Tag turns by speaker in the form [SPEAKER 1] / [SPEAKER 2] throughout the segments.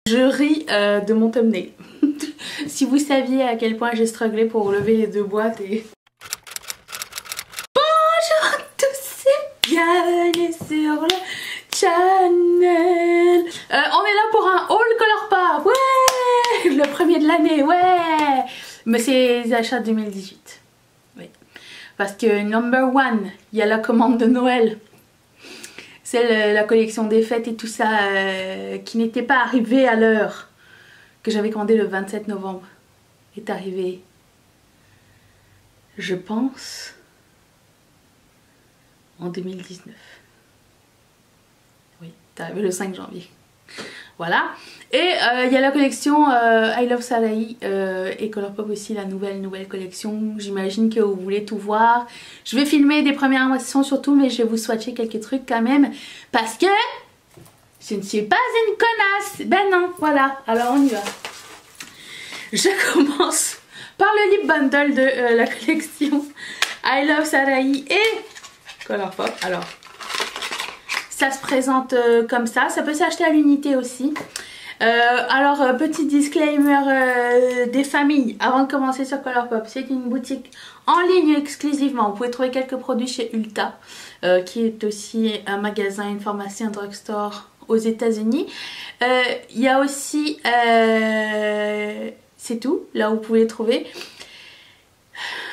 [SPEAKER 1] Je ris de mon thumbnail. Si vous saviez à quel point j'ai strugglé pour lever les deux boîtes et... Bonjour à tous et bienvenue sur le channel. On est là pour un haul Colourpop, ouais. Le premier de l'année, ouais. Mais c'est les achats 2018. Oui. Parce que number one, il y a la commande de Noël. C'est la collection des fêtes et tout ça qui n'était pas arrivée à l'heure que j'avais commandé le 27 novembre. Est arrivé, je pense, en 2019. Oui, c'est arrivé le 5 janvier. Voilà. Et il y a la collection I Love Sarahi et Colourpop aussi, la nouvelle collection. J'imagine que vous voulez tout voir. Je vais filmer des premières impressions surtout, mais je vais vous swatcher quelques trucs quand même. Parce que je ne suis pas une connasse. Ben non, voilà. Alors on y va. Je commence par le lip bundle de la collection I Love Sarahi et Colourpop. Alors, ça se présente comme ça peut s'acheter à l'unité aussi. Alors petit disclaimer des familles avant de commencer sur Colourpop, c'est une boutique en ligne exclusivement. Vous pouvez trouver quelques produits chez Ulta qui est aussi un magasin, une pharmacie, un drugstore aux États-Unis. Il y a aussi c'est tout là où vous pouvez les trouver.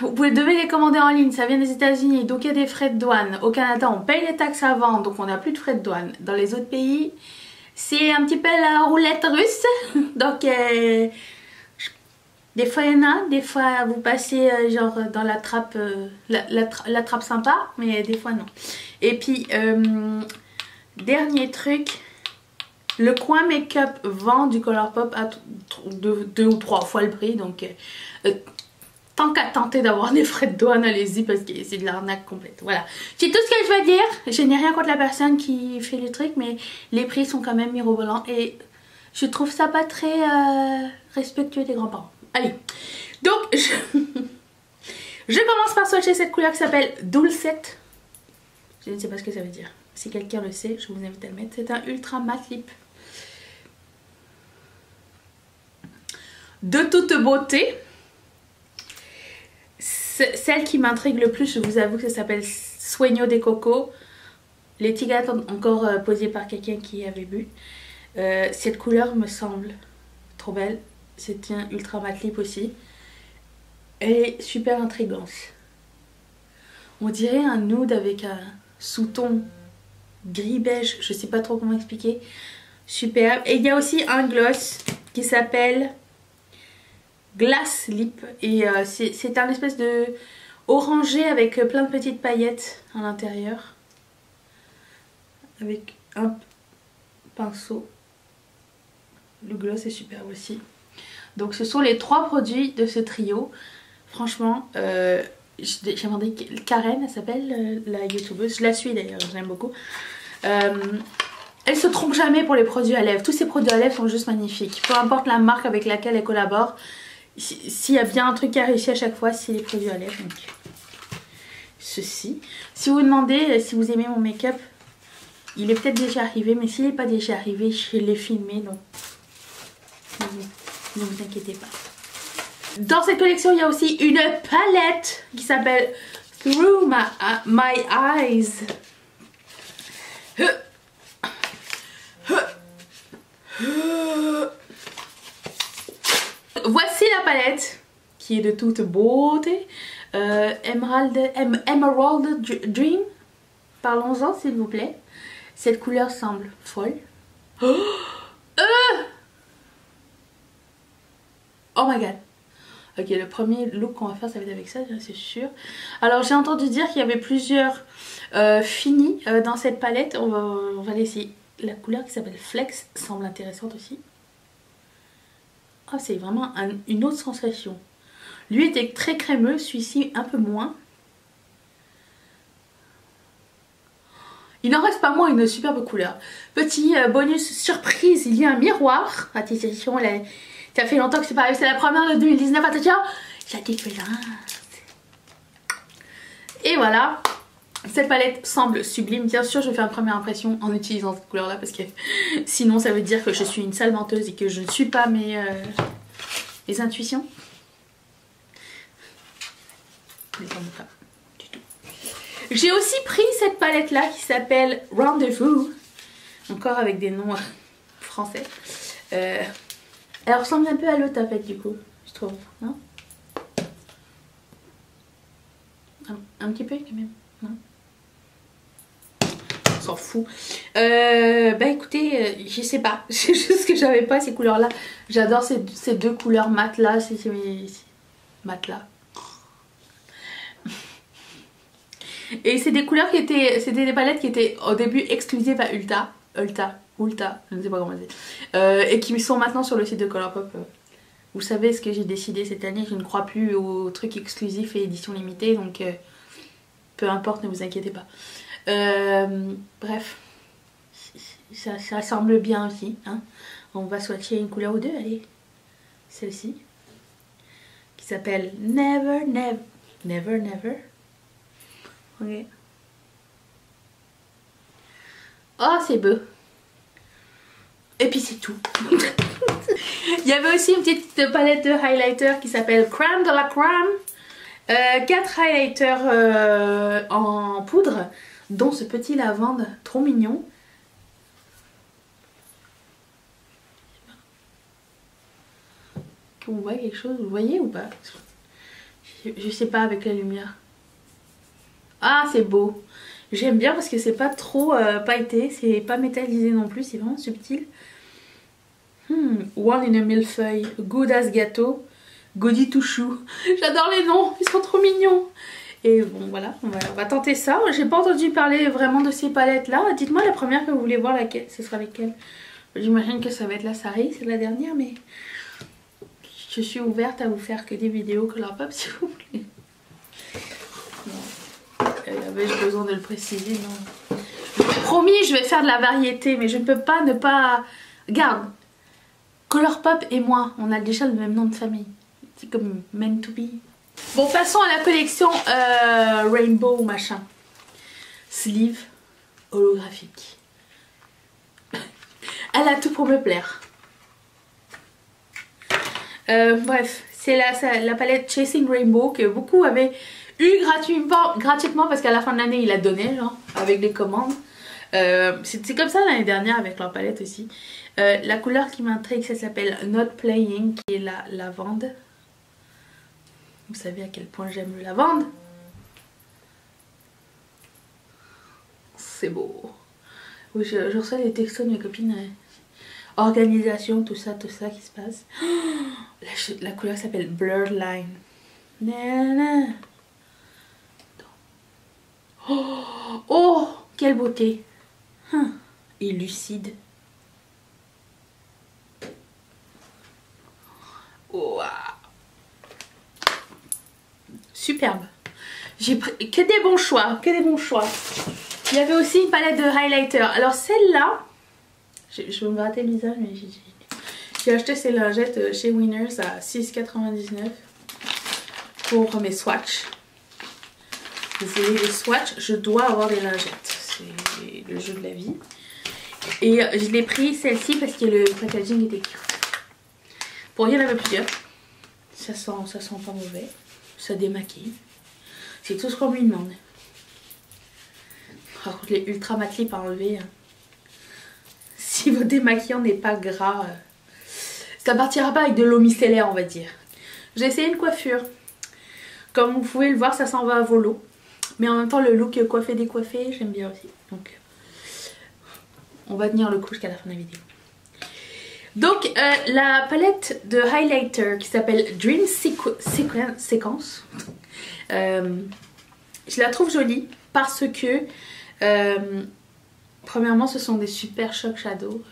[SPEAKER 1] Vous devez les commander en ligne, ça vient des États-Unis, donc il y a des frais de douane. Au Canada, on paye les taxes à vendre, donc on n'a plus de frais de douane. Dans les autres pays, c'est un petit peu la roulette russe. Donc, des fois il y en a, des fois vous passez genre dans la trappe, la trappe sympa, mais des fois non. Et puis, dernier truc, le coin make-up vend du Colourpop à 2 ou 3 fois le prix, donc... tant qu'à tenter d'avoir des frais de douane, allez-y parce que c'est de l'arnaque complète. Voilà, c'est tout ce que je veux dire. Je n'ai rien contre la personne qui fait les trucs, mais les prix sont quand même mirobolants et je trouve ça pas très respectueux des grands-parents. Allez, donc je commence par swatcher cette couleur qui s'appelle Dulcet. Je ne sais pas ce que ça veut dire. Si quelqu'un le sait, je vous invite à le mettre. C'est un ultra matte lip. De toute beauté. Celle qui m'intrigue le plus, je vous avoue que ça s'appelle Sueño de Coco. L'étiquette encore posée par quelqu'un qui avait bu. Cette couleur me semble trop belle. C'est un ultra matte lip aussi. Elle est super intrigante. On dirait un nude avec un sous-ton gris beige. Je sais pas trop comment expliquer. Superbe. Et il y a aussi un gloss qui s'appelle... Glass Lip et c'est un espèce de orangé avec plein de petites paillettes à l'intérieur avec un pinceau. Le gloss est superbe aussi. Donc ce sont les 3 produits de ce trio. Franchement j'ai demandé Karen, elle s'appelle la youtubeuse, je la suis d'ailleurs, je l'aime beaucoup. Elle se trompe jamais pour les produits à lèvres. Tous ces produits à lèvres sont juste magnifiques, peu importe la marque avec laquelle elle collabore. S'il y a bien un truc qui a réussi à chaque fois, c'est les produits à lèvres. Donc, ceci. Si vous vous demandez si vous aimez mon make-up, il est peut-être déjà arrivé, mais s'il n'est pas déjà arrivé, je l'ai filmé, donc ne vous inquiétez pas. Dans cette collection, il y a aussi une palette qui s'appelle Through My Eyes. Voici la palette qui est de toute beauté. Emerald Dream. Parlons-en s'il vous plaît. Cette couleur semble folle. Oh my god. Ok, le premier look qu'on va faire ça va être avec ça, c'est sûr. Alors j'ai entendu dire qu'il y avait plusieurs finis dans cette palette. On va laisser la couleur qui s'appelle Flex, semble intéressante aussi. Oh, c'est vraiment une autre sensation. Lui était très crémeux, celui-ci un peu moins. Il n'en reste pas moins une superbe couleur. Petit bonus surprise, il y a un miroir. Attention, ça fait longtemps que c'est pas arrivé, c'est la première de 2019. Attention, j'ai la différence. Et voilà. Cette palette semble sublime. Bien sûr, je vais faire une première impression en utilisant cette couleur là parce que sinon ça veut dire que je suis une sale menteuse et que je ne suis pas mes intuitions. J'ai aussi pris cette palette là qui s'appelle Rendezvous, encore avec des noms français. Elle ressemble un peu à l'autre en fait du coup, je trouve, non? Un petit peu quand même, non? On s'en fout. Bah écoutez, je sais pas, c'est juste que j'avais pas ces couleurs là. J'adore ces deux couleurs mat là, mat là. Et c'est des couleurs qui étaient, c'était des palettes qui étaient au début exclusives à Ulta, je ne sais pas comment dire, et qui sont maintenant sur le site de Colourpop. Vous savez ce que j'ai décidé cette année, je ne crois plus aux trucs exclusifs et éditions limitées, donc peu importe, ne vous inquiétez pas. Bref, ça semble bien aussi, hein. On va swatcher une couleur ou deux, allez, celle-ci, qui s'appelle Never Never Never Never. Okay. Oh, c'est beau. Et puis c'est tout. Il y avait aussi une petite palette de highlighter qui s'appelle Crème de la Crème. 4 highlighters en poudre, dont ce petit lavande trop mignon. On voit quelque chose, vous voyez ou pas? Je sais pas avec la lumière. Ah, c'est beau. J'aime bien parce que c'est pas trop pailleté, c'est pas métallisé non plus, c'est vraiment subtil. One in a millefeuille, good as gâteau, goody to chou. J'adore les noms, ils sont trop mignons. Et bon voilà, on va tenter ça. J'ai pas entendu parler vraiment de ces palettes là. Dites-moi la première que vous voulez voir, laquelle, ce sera laquelle. J'imagine que ça va être la Sari, c'est la dernière, mais je suis ouverte à vous faire que des vidéos Colourpop si vous voulez. Avais-je besoin de le préciser? Non. Promis, je vais faire de la variété, mais je ne peux pas ne pas... Regarde, Colourpop et moi, on a déjà le même nom de famille. C'est comme meant to be. Bon, passons à la collection Rainbow machin. Sleeve holographique. Elle a tout pour me plaire. Bref, c'est la palette Chasing Rainbow que beaucoup avaient eu gratuitement parce qu'à la fin de l'année, ils la donnaient, genre, avec les commandes. C'est comme ça l'année dernière avec leur palette aussi. La couleur qui m'intrigue, ça s'appelle Not Playing, qui est la lavande. Vous savez à quel point j'aime le lavande. C'est beau. Oui, je reçois des textos de mes copines. Organisation, tout ça qui se passe. La couleur s'appelle Blurred Line. Nana. Oh, quelle beauté. Et lucide. Wow. Superbe. J'ai pris que des bons choix, que des bons choix. Il y avait aussi une palette de highlighter. Alors celle-là, je vais me gratter le visage, mais j'ai acheté ces lingettes chez Winners à 6,99 pour mes swatchs. Vous voulez des swatchs, je dois avoir des lingettes. C'est le jeu de la vie. Et je l'ai pris celle-ci parce que le packaging était cute. Bon, il y en avait plusieurs. Ça sent pas mauvais. Ça démaquille. C'est tout ce qu'on lui demande. Par contre, les ultra mat lips à enlever. Si votre démaquillant n'est pas gras, ça partira pas avec de l'eau micellaire, on va dire. J'ai essayé une coiffure. Comme vous pouvez le voir, ça s'en va à volo. Mais en même temps, le look coiffé décoiffé, j'aime bien aussi. Donc, on va tenir le coup jusqu'à la fin de la vidéo. Donc, la palette de highlighter qui s'appelle Dream Sequence, je la trouve jolie parce que, premièrement, ce sont des Super Shock Shadow.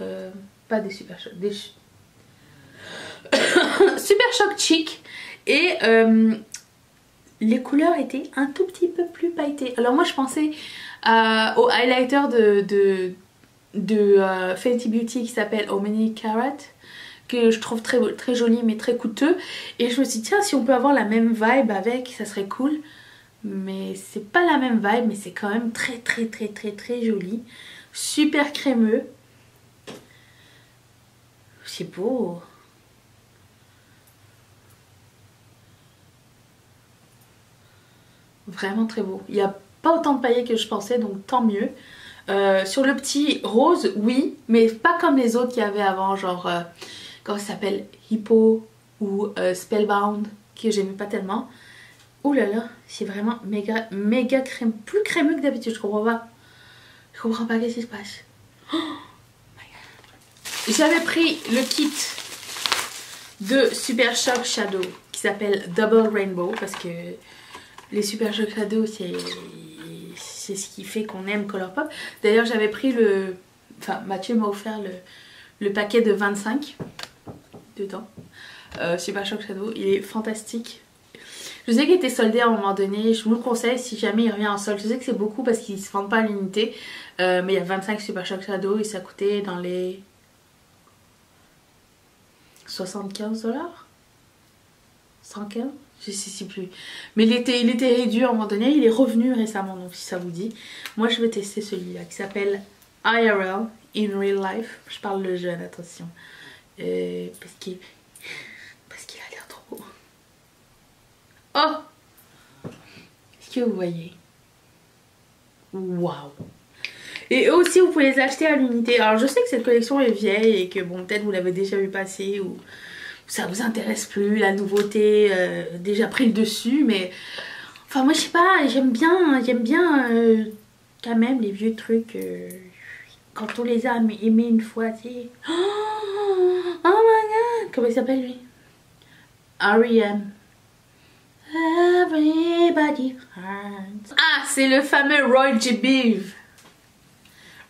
[SPEAKER 1] Pas des Super Shock, des Super Shock Chic. Et les couleurs étaient un tout petit peu plus pailletées. Alors moi je pensais au highlighter de Fenty Beauty qui s'appelle Omni Carat, que je trouve très joli mais très coûteux. Et je me suis dit tiens, si on peut avoir la même vibe avec, ça serait cool. mais c'est pas la même vibe, mais c'est quand même très joli. Super crémeux. C'est beau. Vraiment très beau. Il n'y a pas autant de paillettes que je pensais, donc tant mieux. Sur le petit rose, oui, mais pas comme les autres qu'il y avait avant, genre, comment ça s'appelle, Hippo ou Spellbound, que j'aimais pas tellement. Ouh là là, c'est vraiment méga crème, plus crémeux que d'habitude, je comprends pas. Je comprends pas qu'est-ce qui se passe. Oh my God. J'avais pris le kit de Super Shock Shadow qui s'appelle Double Rainbow parce que les Super Shock Shadow c'est ce qui fait qu'on aime Colourpop. D'ailleurs j'avais pris le... Enfin Mathieu m'a offert le paquet de 25 dedans. Super Shock Shadow, il est fantastique. Je sais qu'il était soldé à un moment donné, je vous le conseille si jamais il revient en solde. Je sais que c'est beaucoup parce qu'ils ne se vendent pas à l'unité, mais il y a 25 Super Shock Shadow et ça coûtait dans les 75 $, 115, je sais plus. Mais il était réduit à un moment donné, il est revenu récemment, donc si ça vous dit. Moi je vais tester celui-là qui s'appelle IRL, In Real Life. Je parle le jeune, attention. Parce qu'il a l'air trop beau. Oh! Est-ce que vous voyez? Waouh! Et eux aussi vous pouvez les acheter à l'unité. Alors je sais que cette collection est vieille et que bon peut-être vous l'avez déjà vu passer ou ça vous intéresse plus, la nouveauté déjà pris le dessus, mais enfin moi je sais pas, j'aime bien quand même les vieux trucs quand on les a aimés une fois, tu sais. Oh my god! Comment il s'appelle lui? R.E.M. Everybody hurts. Ah, c'est le fameux Roy G. Biv.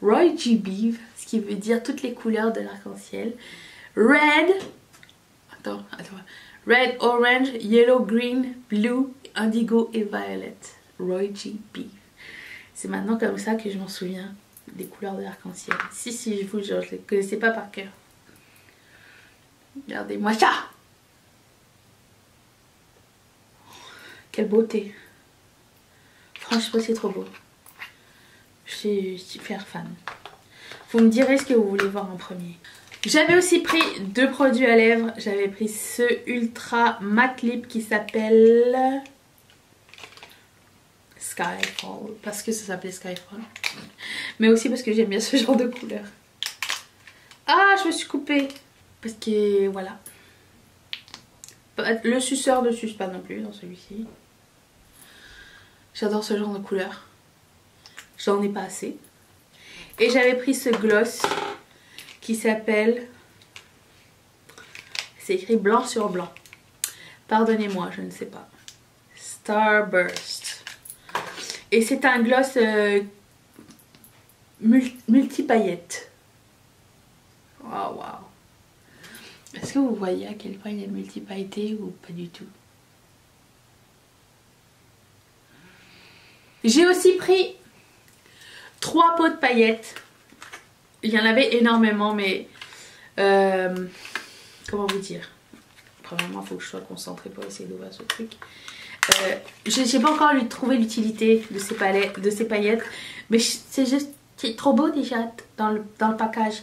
[SPEAKER 1] Roy G. Biv, ce qui veut dire toutes les couleurs de l'arc-en-ciel. Red, Red, orange, yellow, green, blue, indigo et violet. Roy G. Biv. C'est maintenant comme ça que je m'en souviens des couleurs de l'arc-en-ciel. Si, je vous jure, je ne les connaissais pas par cœur. Regardez-moi ça! Quelle beauté. Franchement c'est trop beau. Je suis super fan. Vous me direz ce que vous voulez voir en premier. J'avais aussi pris 2 produits à lèvres. J'avais pris ce Ultra Matte Lip qui s'appelle Skyfall. Parce que ça s'appelait Skyfall. Mais aussi parce que j'aime bien ce genre de couleur. Ah, je me suis coupée. Parce que voilà. Le suceur ne suce pas non plus dans celui-ci. J'adore ce genre de couleur. J'en ai pas assez. Et j'avais pris ce gloss qui s'appelle... C'est écrit blanc sur blanc. Pardonnez-moi, je ne sais pas. Starburst. Et c'est un gloss multi-paillettes. Waouh, waouh. Est-ce que vous voyez à quel point il est multi-pailleté ou pas du tout? J'ai aussi pris 3 pots de paillettes. Il y en avait énormément, mais comment vous dire? Premièrement, il faut que je sois concentrée pour essayer d'ouvrir ce truc. Je n'ai pas encore trouvé l'utilité de ces paillettes, mais c'est juste trop beau déjà dans le package.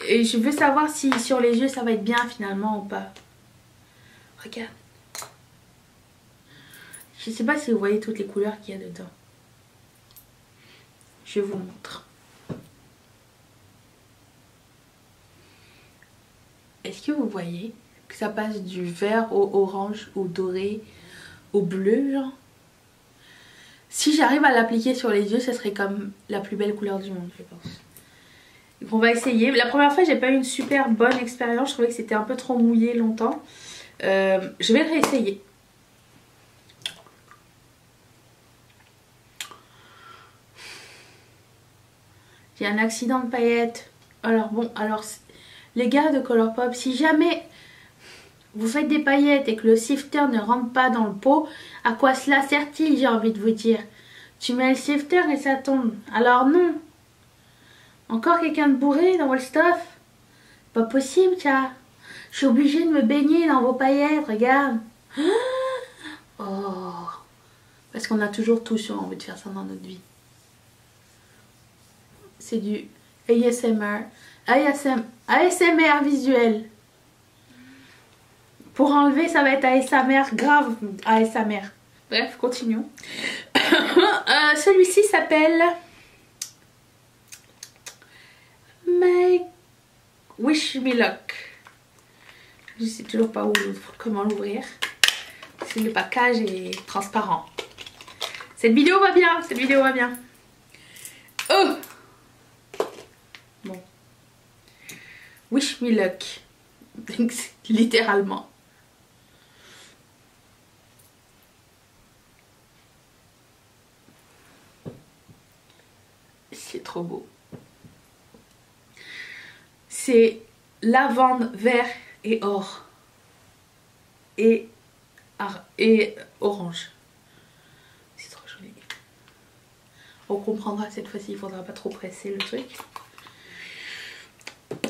[SPEAKER 1] Et je veux savoir si sur les yeux ça va être bien finalement ou pas. Regarde. Je sais pas si vous voyez toutes les couleurs qu'il y a dedans. Je vous montre. Est-ce que vous voyez que ça passe du vert au orange, au doré, au bleu genre? Si j'arrive à l'appliquer sur les yeux, ça serait comme la plus belle couleur du monde, je pense. Donc on va essayer. La première fois, j'ai pas eu une super bonne expérience. Je trouvais que c'était un peu trop mouillé longtemps. Je vais le réessayer. J'ai un accident de paillettes. Alors bon, les gars de Colourpop, si jamais vous faites des paillettes et que le sifter ne rentre pas dans le pot, à quoi cela sert-il, j'ai envie de vous dire? Tu mets le sifter et ça tombe. Alors non. Encore quelqu'un de bourré dans votre stuff? Pas possible, ça. Je suis obligée de me baigner dans vos paillettes, regarde. Oh. Parce qu'on a toujours tous envie de faire ça dans notre vie. C'est du ASMR. ASMR visuel. Pour enlever, ça va être ASMR grave. ASMR. Bref, continuons. Celui-ci s'appelle Make Wish Me Luck. Je sais toujours pas comment l'ouvrir. Si le package est transparent. Cette vidéo va bien. Cette vidéo va bien. Oh! Bon. Wish Me Luck. Littéralement. C'est trop beau. C'est lavande, vert et or. Et orange. C'est trop joli. On comprendra cette fois-ci, il faudra pas trop presser le truc.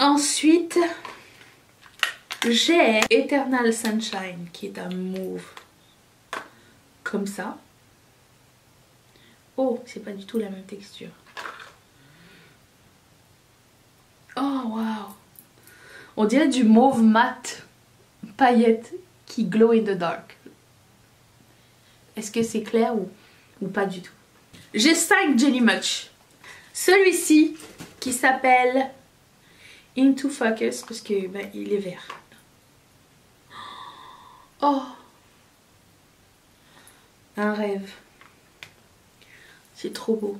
[SPEAKER 1] Ensuite, j'ai Eternal Sunshine qui est un mauve. Comme ça. Oh, c'est pas du tout la même texture. Oh, waouh. On dirait du mauve mat paillette qui glow in the dark. Est-ce que c'est clair ou pas du tout? J'ai 5 Jelly Much. Celui-ci qui s'appelle Into Focus parce que ben, il est vert. Oh, un rêve. C'est trop beau.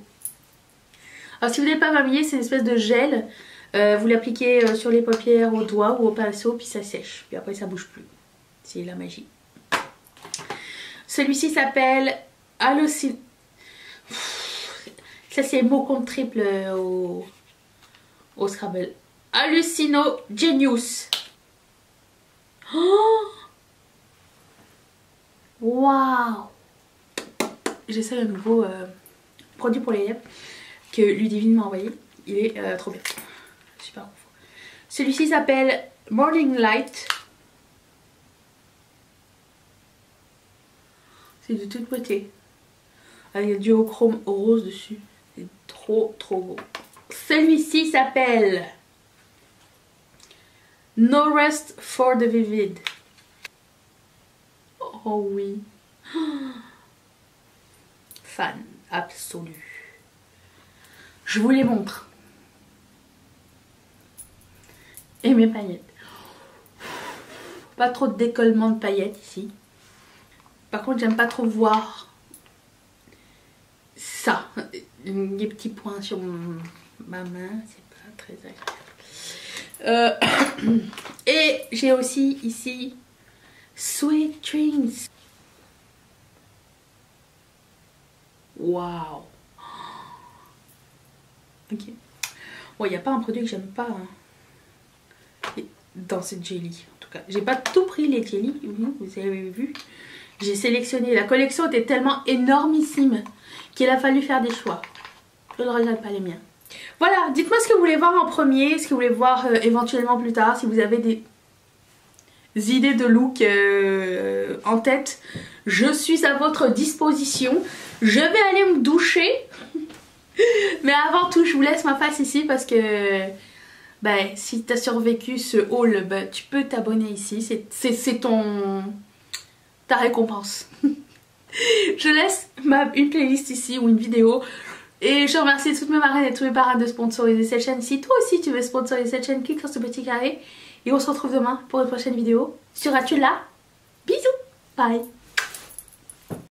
[SPEAKER 1] Alors si vous n'êtes pas familier, c'est une espèce de gel. Vous l'appliquez sur les paupières, au doigt ou au pinceau, puis ça sèche. Puis après ça bouge plus. C'est la magie. Celui-ci s'appelle Hallucin... Ça c'est mot compte triple au Scrabble. Hallucino Genius. Oh, waouh. J'essaie un nouveau produit pour les lèvres que Ludivine m'a envoyé. Il est trop bien. Super ouf. Celui-ci s'appelle Morning Light. C'est de toute beauté. Avec un duochrome rose dessus. C'est trop beau. Celui-ci s'appelle No Rest for the Vivid. Oh oui. Fan absolu. Je vous les montre. Et mes paillettes. Pas trop de décollement de paillettes ici. Par contre, j'aime pas trop voir ça. Des petits points sur ma main. C'est pas très agréable. Et j'ai aussi ici Sweet Dreams. Waouh. Ok. Bon, il n'y a pas un produit que j'aime pas hein, dans cette jelly. En tout cas, j'ai pas tout pris les jelly. Vous avez vu. J'ai sélectionné. La collection était tellement énormissime qu'il a fallu faire des choix. Je ne regrette pas les miens. Voilà, dites-moi ce que vous voulez voir en premier, ce que vous voulez voir éventuellement plus tard. Si vous avez des idées de look en tête, je suis à votre disposition. Je vais aller me doucher. Mais avant tout, je vous laisse ma face ici parce que ben, si tu as survécu ce haul, ben, tu peux t'abonner ici. C'est ta récompense. Je laisse une playlist ici ou une vidéo. Et je remercie toutes mes marraines et tous mes parrains de sponsoriser cette chaîne. Si toi aussi tu veux sponsoriser cette chaîne, clique sur ce petit carré. Et on se retrouve demain pour une prochaine vidéo. Seras-tu là? Bisous. Bye.